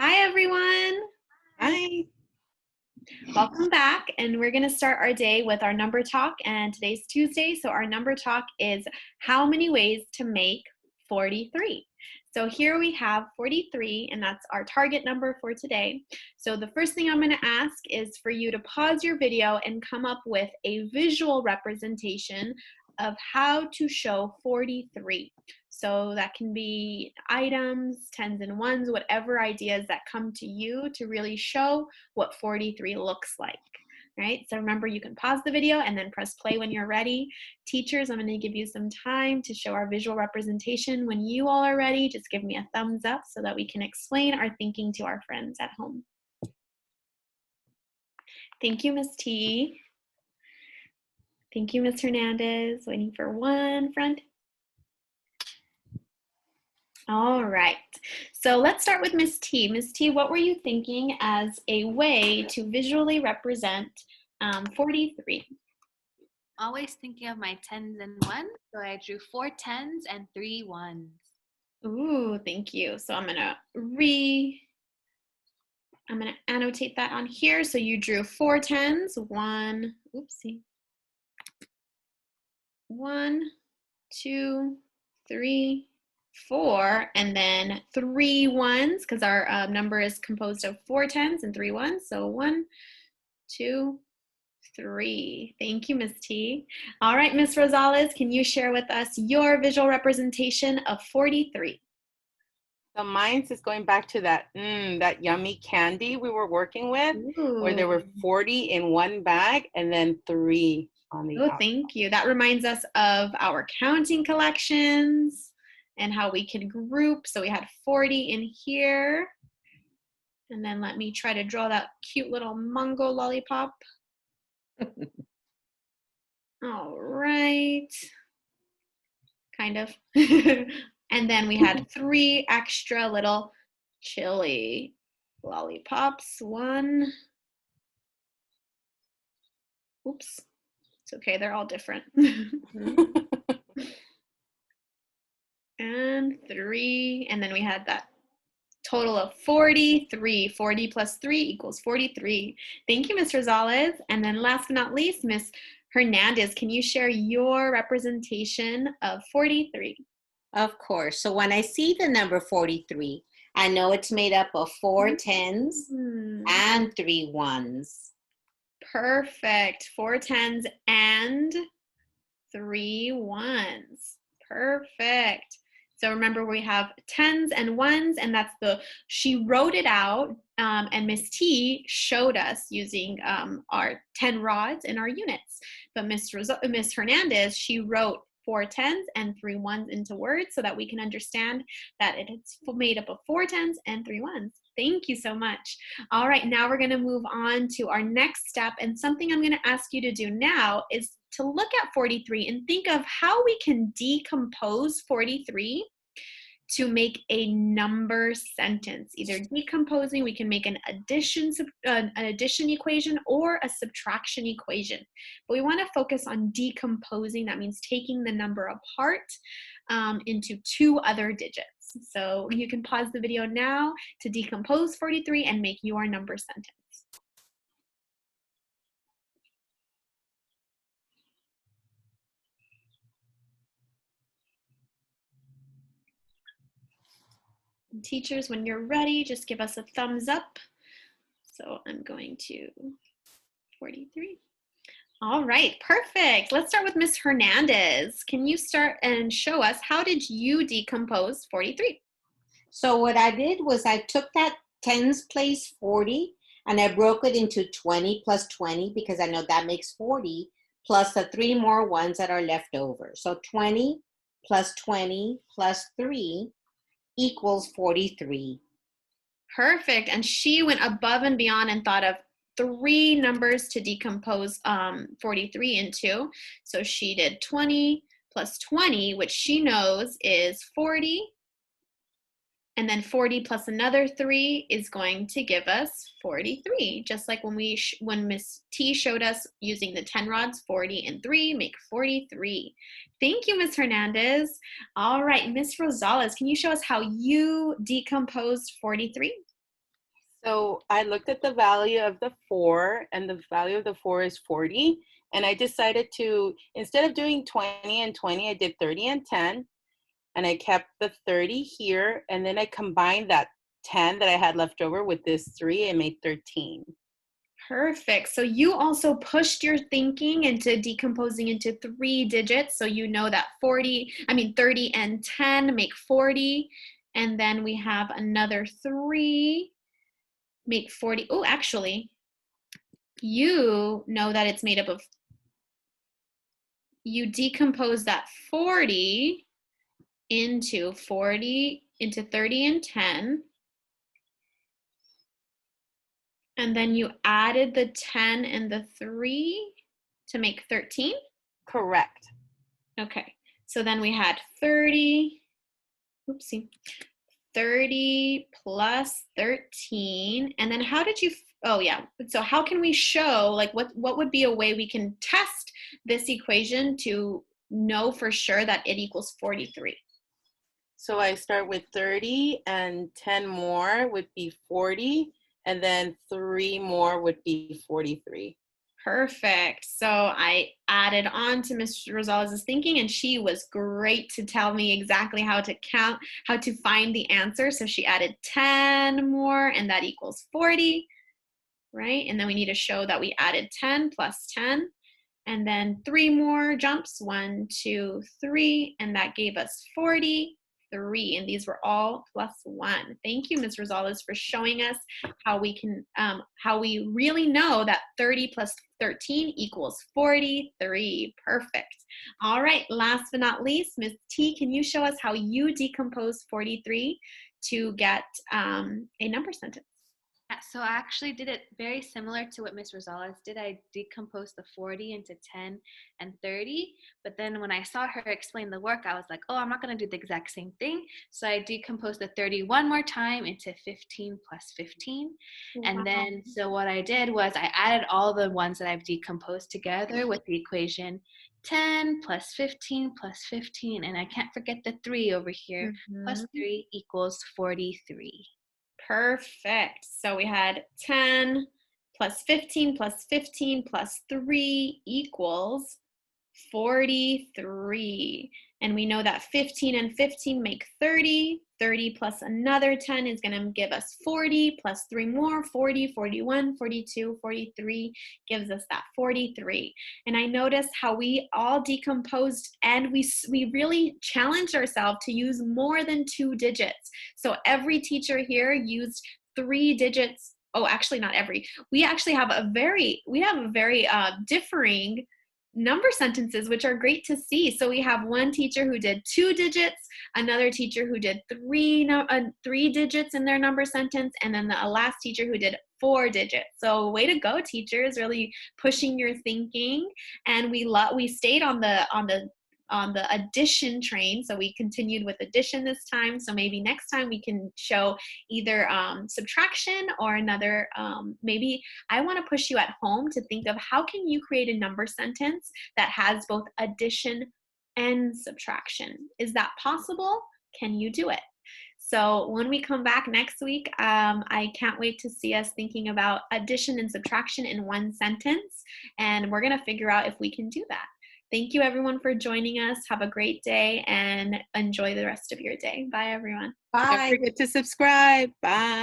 Hi, everyone. Hi. Welcome back. And we're going to start our day with our number talk. And today's Tuesday. So our number talk is how many ways to make 43. So here we have 43, and that's our target number for today. So the first thing I'm going to ask is for you to pause your video and come up with a visual representation of how to show 43. So that can be items, tens and ones, whatever ideas that come to you to really show what 43 looks like. Right? So remember, you can pause the video and then press play when you're ready. Teachers, I'm going to give you some time to show our visual representation. When you all are ready, just give me a thumbs up so that we can explain our thinking to our friends at home. Thank you, Ms. T. Thank you, Ms. Hernandez. Waiting for one friend. All right, so let's start with Ms. T. Ms. T, what were you thinking as a way to visually represent 43? Always thinking of my tens and ones, so I drew 4 tens and 3 ones. Ooh, thank you. So I'm gonna annotate that on here. So you drew 4 tens, 1, 2, 3, 4, and then 3 ones, because our number is composed of 4 tens and 3 ones. So 1, 2, 3. Thank you, Ms. T. All right, Ms. Rosales, can you share with us your visual representation of 43? So mine's is going back to that yummy candy we were working with, where there were 40 in one bag and then 3 on the outside. Thank you. That reminds us of our counting collections and how we can group. So we had 40 in here. And then let me try to draw that cute little mango lollipop. All right. Kind of. And then we had 3 extra little chili lollipops. 1. Oops. It's okay. They're all different. And 3. And then we had that total of 43. 40 plus 3 equals 43. Thank you, Ms. Rosales. And then last but not least, Ms. Hernandez, can you share your representation of 43? Of course. So when I see the number 43, I know it's made up of 4 tens and 3 ones. Perfect. 4 tens and 3 ones. Perfect. So remember, we have tens and ones, and that's she wrote it out, and Miss T showed us using our 10 rods in our units. But Miss Hernandez, she wrote 4 tens and 3 ones into words so that we can understand that it's made up of 4 tens and 3 ones. Thank you so much. All right, now we're going to move on to our next step, and something I'm going to ask you to do now is to look at 43 and think of how we can decompose 43 to make a number sentence. Either decomposing, we can make an addition equation or a subtraction equation. But we want to focus on decomposing. That means taking the number apart into 2 other digits. So you can pause the video now to decompose 43 and make your number sentence. And teachers, when you're ready, just give us a thumbs up. So I'm going to 43. All right, perfect. Let's start with Ms. Hernandez. Can you start and show us how did you decompose 43? So what I did was I took that tens place 40 and I broke it into 20 plus 20 because I know that makes 40 plus the 3 more ones that are left over. So 20 plus 20 plus 3 equals 43. Perfect. And she went above and beyond and thought of 3 numbers to decompose 43 into. So she did 20 plus 20, which she knows is 40. And then 40 plus another 3 is going to give us 43. Just like when Miss T showed us using the 10 rods, 40 and 3 make 43. Thank you, Ms. Hernandez. All right, Ms. Rosales, can you show us how you decomposed 43? So I looked at the value of the 4, and the value of the 4 is 40. And I decided to, instead of doing 20 and 20, I did 30 and 10. And I kept the 30 here. And then I combined that 10 that I had left over with this 3 and made 13. Perfect. So you also pushed your thinking into decomposing into 3 digits. So you know that 30 and 10 make 40. And then we have another 3 make 40. Oh, actually, you know that it's made up of, you decompose that 40 into 30 and 10. And then you added the 10 and the 3 to make 13? Correct. Okay, so then we had 30, 30 plus 13. And then how did you, oh yeah, so how can we show, like what would be a way we can test this equation to know for sure that it equals 43? So I start with 30 and 10 more would be 40. And then 3 more would be 43. Perfect. So I added on to Ms. Rosales' thinking, and she was great to tell me exactly how to count, how to find the answer. So she added 10 more, and that equals 40, right? And then we need to show that we added 10 plus 10, and then 3 more jumps, 1, 2, 3, and that gave us 43. And these were all plus 1. Thank you, Ms. Rosales, for showing us how we can, how we really know that 30 plus 13 equals 43. Perfect. All right, last but not least, Ms. T, can you show us how you decompose 43 to get a number sentence? Yeah, so I actually did it very similar to what Miss Rosales did. I decomposed the 40 into 10 and 30. But then when I saw her explain the work, I was like, oh, I'm not going to do the exact same thing. So I decomposed the 30 one more time into 15 plus 15. Wow. And then, so what I did was I added all the ones that I've decomposed together with the equation 10 plus 15 plus 15. And I can't forget the 3 over here. Plus 3 equals 43. Perfect. So we had 10 plus 15 plus 15 plus 3 equals 43. And we know that 15 and 15 make 30. 30 plus another 10 is going to give us 40, plus 3 more, 40, 41, 42, 43 gives us that 43. And I noticed how we all decomposed, and we really challenged ourselves to use more than 2 digits. So every teacher here used 3 digits. Oh, actually not every. We actually have a very differing number sentences, which are great to see. So we have one teacher who did 2 digits, another teacher who did 3 digits in their number sentence, and then the last teacher who did 4 digits. So way to go, teachers, really pushing your thinking. And we stayed on the addition train. So we continued with addition this time. So maybe next time we can show either subtraction or another, maybe I want to push you at home to think of how can you create a number sentence that has both addition and subtraction. Is that possible? Can you do it? So when we come back next week, I can't wait to see us thinking about addition and subtraction in one sentence. And we're going to figure out if we can do that. Thank you, everyone, for joining us. Have a great day and enjoy the rest of your day. Bye, everyone. Bye. Don't forget to subscribe. Bye.